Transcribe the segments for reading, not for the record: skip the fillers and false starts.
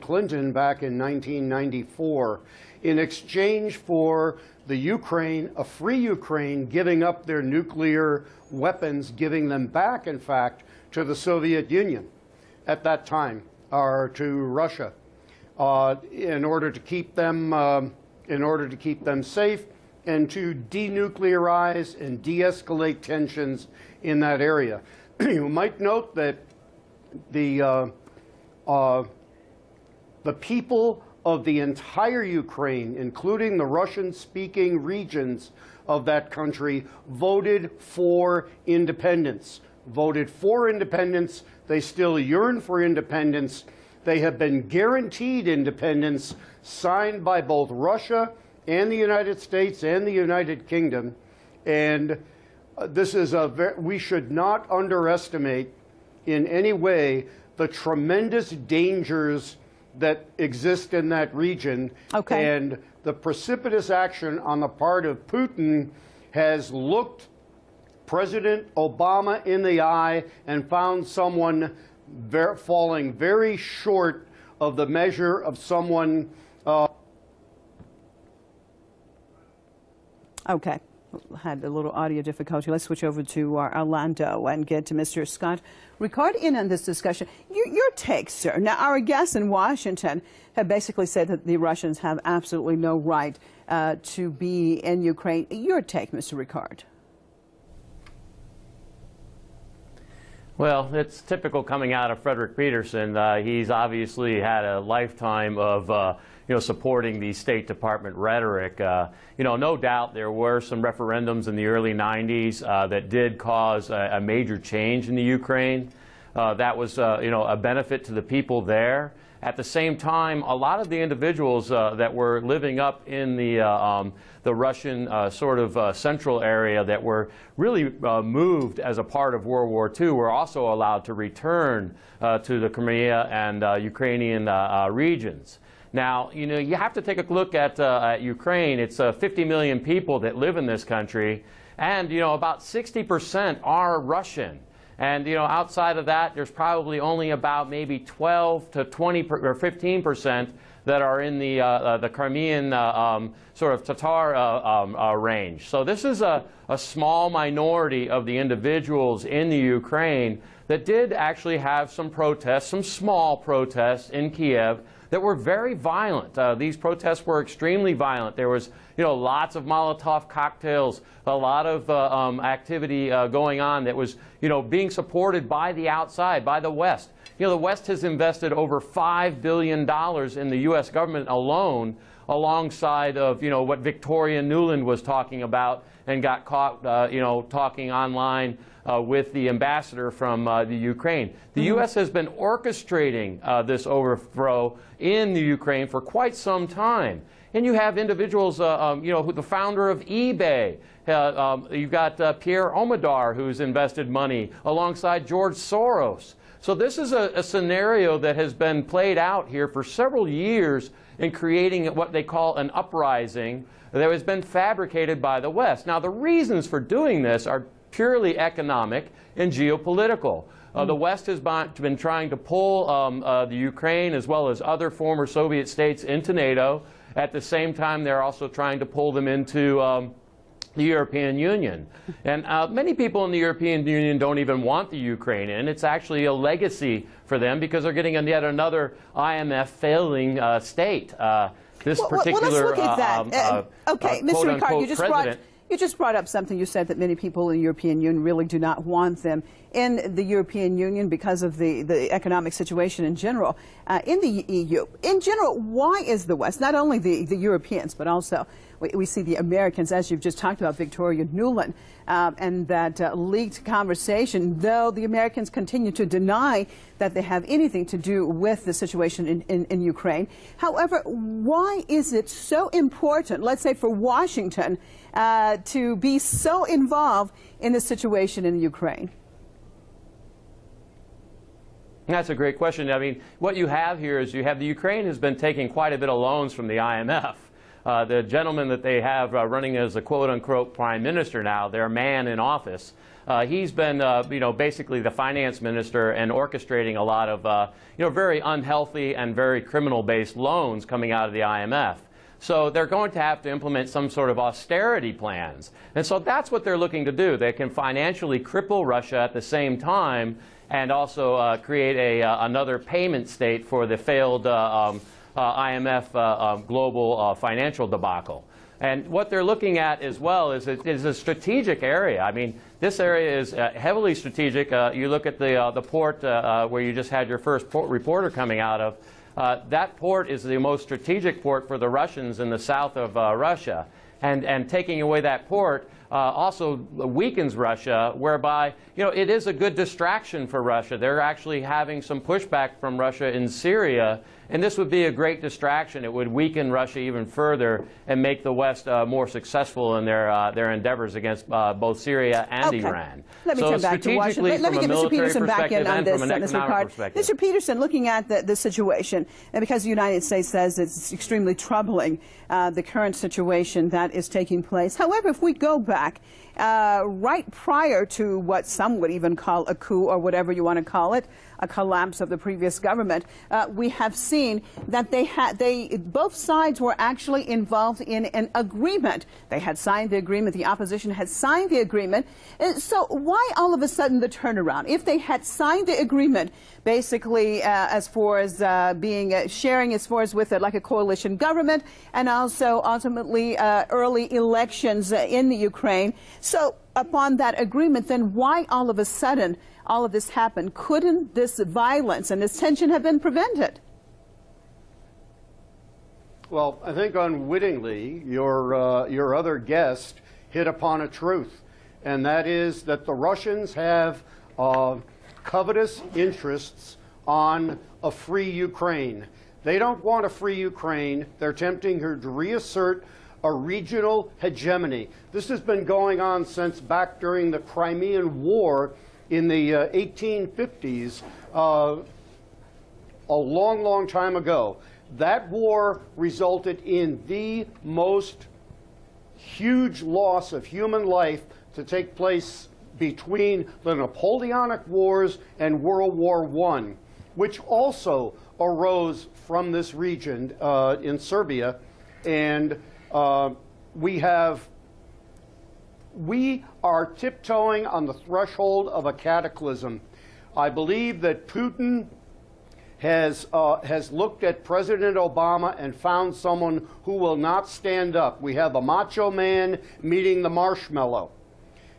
Clinton back in 1994 in exchange for the Ukraine, a free Ukraine, giving up their nuclear weapons, giving them back, in fact, to the Soviet Union at that time, or to Russia, in order to keep them safe and to denuclearize and de-escalate tensions in that area. You might note that the people of the entire Ukraine, including the Russian-speaking regions of that country, voted for independence. Voted for independence. They still yearn for independence. They have been guaranteed independence, signed by both Russia and the United States and the United Kingdom. And this is we should not underestimate in any way the tremendous dangers that exist in that region. Okay. And the precipitous action on the part of Putin has looked President Obama in the eye and found someone falling very short of the measure of someone. Okay. Had a little audio difficulty. Let's switch over to Orlando and get to Mr. Scott Rickard in on this discussion. Your take, sir. Now, our guests in Washington have basically said that the Russians have absolutely no right to be in Ukraine. Your take, Mr. Rickard. Well, it's typical coming out of Frederick Peterson. He's obviously had a lifetime of supporting the State Department rhetoric. No doubt there were some referendums in the early 90s that did cause a major change in the Ukraine. That was, a benefit to the people there. At the same time, a lot of the individuals that were living up in the Russian central area that were really moved as a part of World War II were also allowed to return to the Crimea and Ukrainian regions. Now, you have to take a look at Ukraine. It's 50 million people that live in this country, and, about 60% are Russian. And, outside of that, there's probably only about maybe 12 to 20 or 15% that are in the Crimean Tatar range. So this is a small minority of the individuals in the Ukraine that did actually have some protests, some small protests in Kiev that were very violent. These protests were extremely violent. There was, lots of Molotov cocktails, a lot of activity going on that was, being supported by the outside, by the West. The West has invested over $5 billion in the U.S. government alone, alongside of, what Victoria Nuland was talking about and got caught, talking online with the ambassador from the Ukraine. The U.S. has been orchestrating this overthrow in the Ukraine for quite some time. And you have individuals, who the founder of eBay. You've got Pierre Omidyar, who's invested money alongside George Soros. So this is a scenario that has been played out here for several years in creating what they call an uprising that has been fabricated by the West. Now, the reasons for doing this are purely economic and geopolitical. The West has been trying to pull the Ukraine as well as other former Soviet states into NATO. At the same time, they're also trying to pull them into the European Union. And many people in the European Union don't even want the Ukraine in. It's actually a legacy for them because they're getting yet another IMF failing state. This particular let's look at that. Okay, Mr. Rickard, you just brought up something. You said that many people in the European Union really do not want them in the European Union because of the economic situation in general. In the EU, in general, why is the West, not only the Europeans, but also we see the Americans, as you've just talked about, Victoria Nuland, and that leaked conversation, though the Americans continue to deny that they have anything to do with the situation in Ukraine. However, why is it so important, let's say for Washington, to be so involved in the situation in Ukraine? That's a great question. I mean, what you have here is you have the Ukraine has been taking quite a bit of loans from the IMF. the gentleman that they have running as a quote-unquote prime minister now, their man in office, he's been, basically the finance minister and orchestrating a lot of, very unhealthy and very criminal-based loans coming out of the IMF. So they're going to have to implement some sort of austerity plans. And so that's what they're looking to do. They can financially cripple Russia at the same time and also create another payment state for the failed IMF global financial debacle. And what they're looking at as well is a strategic area. I mean, this area is heavily strategic. You look at the port where you just had your first reporter coming out of. That port is the most strategic port for the Russians in the south of Russia. And taking away that port also weakens Russia, whereby, it is a good distraction for Russia. They're actually having some pushback from Russia in Syria, and this would be a great distraction. It would weaken Russia even further and make the West more successful in their endeavors against both Syria and Iran. Let me turn back to Washington. Let me get Mr. Peterson back in on this, Mr. Rickard. Mr. Peterson, looking at the situation, and because the United States says it's extremely troubling, the current situation that is taking place. However, if we go back right prior to what some would even call a coup, or whatever you want to call it, a collapse of the previous government, we have seen that both sides were actually involved in an agreement. They had signed the agreement. The opposition had signed the agreement. So why all of a sudden the turnaround? If they had signed the agreement, basically as far as sharing as far as with like a coalition government, and also ultimately early elections in the Ukraine. So upon that agreement, then why all of a sudden all of this happened? Couldn't this violence and this tension have been prevented? Well, I think unwittingly your other guest hit upon a truth, and that is that the Russians have covetous interests on a free Ukraine. They don't want a free Ukraine. They're attempting to reassert a regional hegemony. This has been going on since back during the Crimean War in the 1850s, a long, long time ago. That war resulted in the most huge loss of human life to take place between the Napoleonic Wars and World War I, which also arose from this region in Serbia. And we are tiptoeing on the threshold of a cataclysm. I believe that Putin has looked at President Obama and found someone who will not stand up. We have a macho man meeting the marshmallow.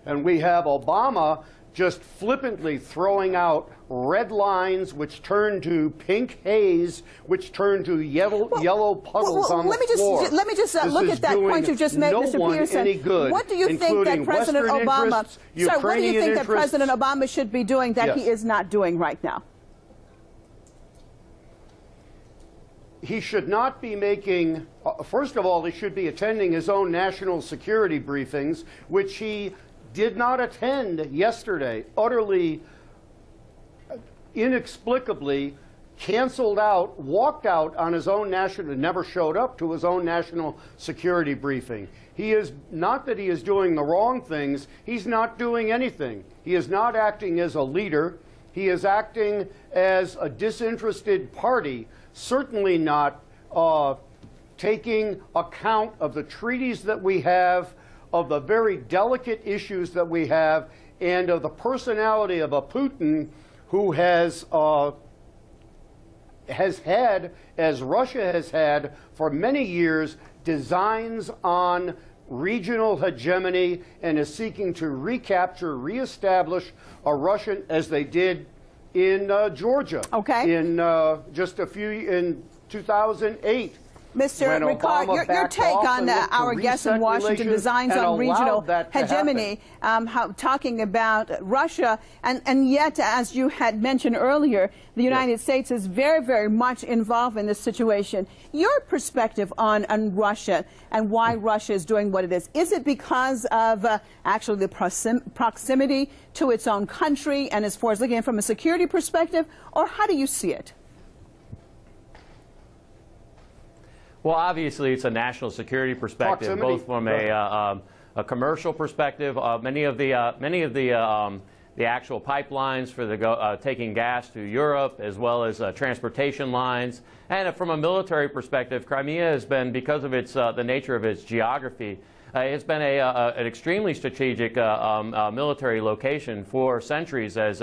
And we have Obama just flippantly throwing out red lines, which turn to pink haze, which turn to yellow puddles on the floor. Let me just look at that point you just made, Mr. Peterson. Any good, what do you think that President Obama, sir, what do you think that President Obama should be doing that he is not doing right now? He should not be making, first of all, he should be attending his own national security briefings, which he did not attend yesterday, utterly, inexplicably canceled out, walked out on his own national, never showed up to his own national security briefing. He is, not that he is doing the wrong things, he's not doing anything. He is not acting as a leader. He is acting as a disinterested party, certainly not taking account of the treaties that we have, of the very delicate issues that we have, and of the personality of a Putin who has had, as Russia has had for many years, designs on regional hegemony and is seeking to recapture, reestablish a Russian, as they did in Georgia. Okay. In in 2008. Mr. Rickard, your take on our guest in Washington designs on regional hegemony, talking about Russia, and yet, as you had mentioned earlier, the United States is very, very much involved in this situation. Your perspective on Russia and why Russia is doing what it is it because of actually the proximity to its own country, and as far as looking at it from a security perspective, or how do you see it? Well, obviously, it's a national security perspective, Proximity. both from a commercial perspective. Many of the actual pipelines for the taking gas to Europe, as well as transportation lines, and from a military perspective, Crimea has been, because of its the nature of its geography, it's been an extremely strategic military location for centuries, as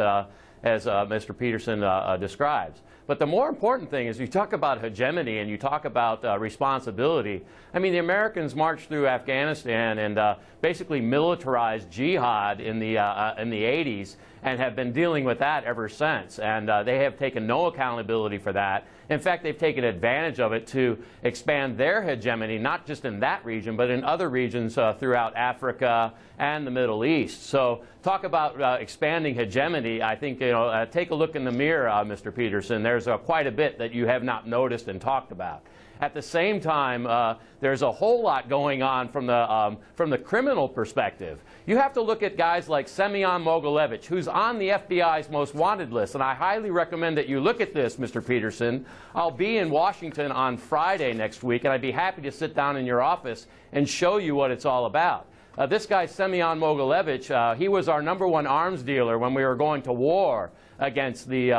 Mr. Peterson describes. But the more important thing is you talk about hegemony and you talk about responsibility. I mean, the Americans marched through Afghanistan and basically militarized jihad in the 80s and have been dealing with that ever since. And they have taken no accountability for that. In fact, they've taken advantage of it to expand their hegemony, not just in that region, but in other regions throughout Africa and the Middle East. So talk about expanding hegemony. I think, take a look in the mirror, Mr. Peterson. There's quite a bit that you have not noticed and talked about. At the same time, there's a whole lot going on from the criminal perspective. You have to look at guys like Semyon Mogilevich, who's on the FBI's most wanted list, and I highly recommend that you look at this, Mr. Peterson. I'll be in Washington on Friday next week, and I'd be happy to sit down in your office and show you what it's all about. This guy, Semyon Mogilevich, he was our #1 arms dealer when we were going to war against the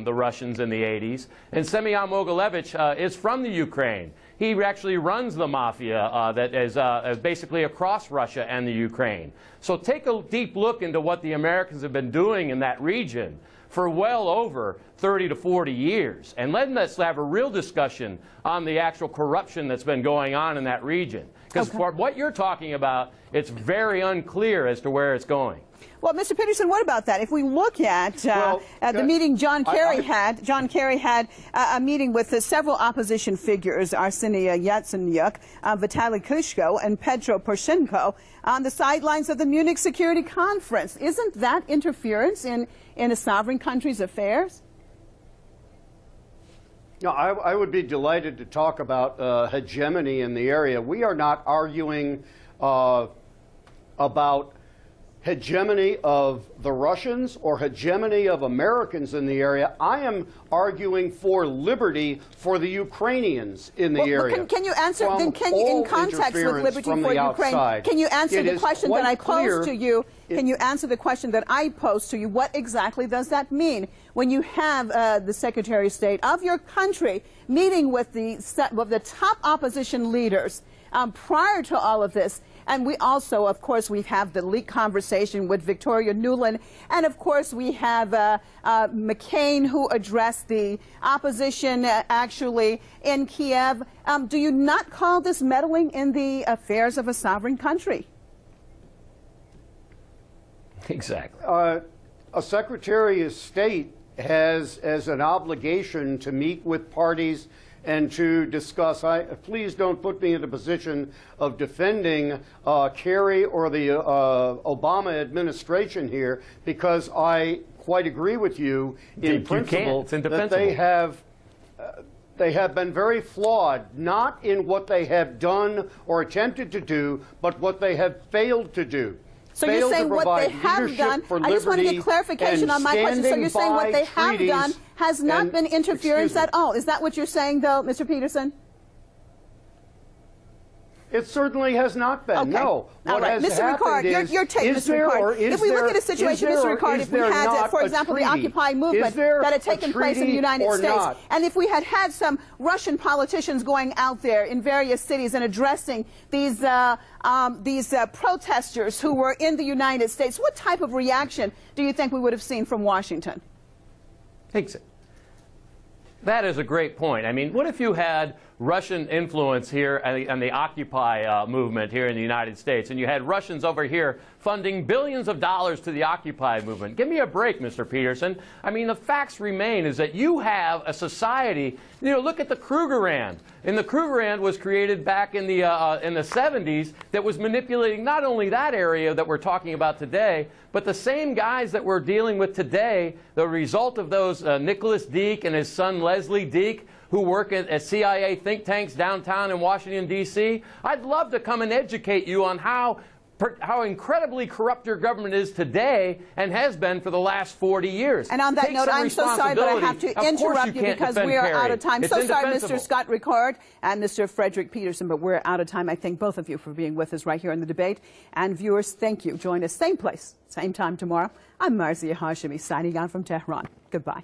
Russians in the 80s. And Semyon Mogilevich is from the Ukraine. He actually runs the mafia that is basically across Russia and the Ukraine. So take a deep look into what the Americans have been doing in that region for well over 30 to 40 years. And let's have a real discussion on the actual corruption that's been going on in that region. Because for what you're talking about, it's very unclear as to where it's going. Well, Mr. Peterson, what about that? If we look at the meeting John Kerry had a meeting with several opposition figures, Arseniy Yatsenyuk, Vitaly Klitschko, and Petro Poroshenko, on the sidelines of the Munich Security Conference. Isn't that interference in a sovereign country's affairs? No, I would be delighted to talk about hegemony in the area. We are not arguing about hegemony of the Russians or hegemony of Americans in the area. I am arguing for liberty for the Ukrainians in the area. Can you answer, then can you, in context with liberty for Ukraine, can you answer the question that I posed to you? Can you answer the question that I posed to you? What exactly does that mean when you have the Secretary of State of your country meeting with the top opposition leaders prior to all of this? And we also, of course, we have the leaked conversation with Victoria Nuland. And, of course, we have McCain, who addressed the opposition actually in Kiev. Do you not call this meddling in the affairs of a sovereign country? Exactly. A Secretary of State has as an obligation to meet with parties and to discuss. Please don't put me in a position of defending Kerry or the Obama administration here, because I quite agree with you in principle that they have been very flawed, not in what they have done or attempted to do, but what they have failed to do. So you're saying what they have done, I just want to get clarification on my question. So you're saying what they have done has not been interference at all. Is that what you're saying, though, Mr. Peterson? It certainly has not been. Okay. No. All right. Mr. Rickard, your take, Mr. Rickard. If we look at a situation, Mr. Rickard, if we had, for example, the Occupy movement that had taken place in the United States, and if we had had some Russian politicians going out there in various cities and addressing these protesters who were in the United States, what type of reaction do you think we would have seen from Washington? That is a great point. I mean, what if you had Russian influence here and the Occupy movement here in the United States, and you had Russians over here funding billions of dollars to the Occupy movement? Give me a break, Mr. Peterson. I mean, the facts remain is that you have a society. Look at the Krugerrand. And the Krugerrand was created back in the 70s that was manipulating not only that area that we're talking about today, but the same guys that we're dealing with today, the result of those Nicholas Deek and his son Leslie Deek, who work at CIA think tanks downtown in Washington, D.C. I'd love to come and educate you on how how incredibly corrupt your government is today and has been for the last 40 years. And on that note, I'm so sorry, but I have to interrupt you because we are out of time. So sorry, Mr. Scott Rickard and Mr. Frederick Peterson, but we're out of time. I thank both of you for being with us right here in the debate. And viewers, thank you. Join us same place, same time tomorrow. I'm Marzia Hashemi signing out from Tehran. Goodbye.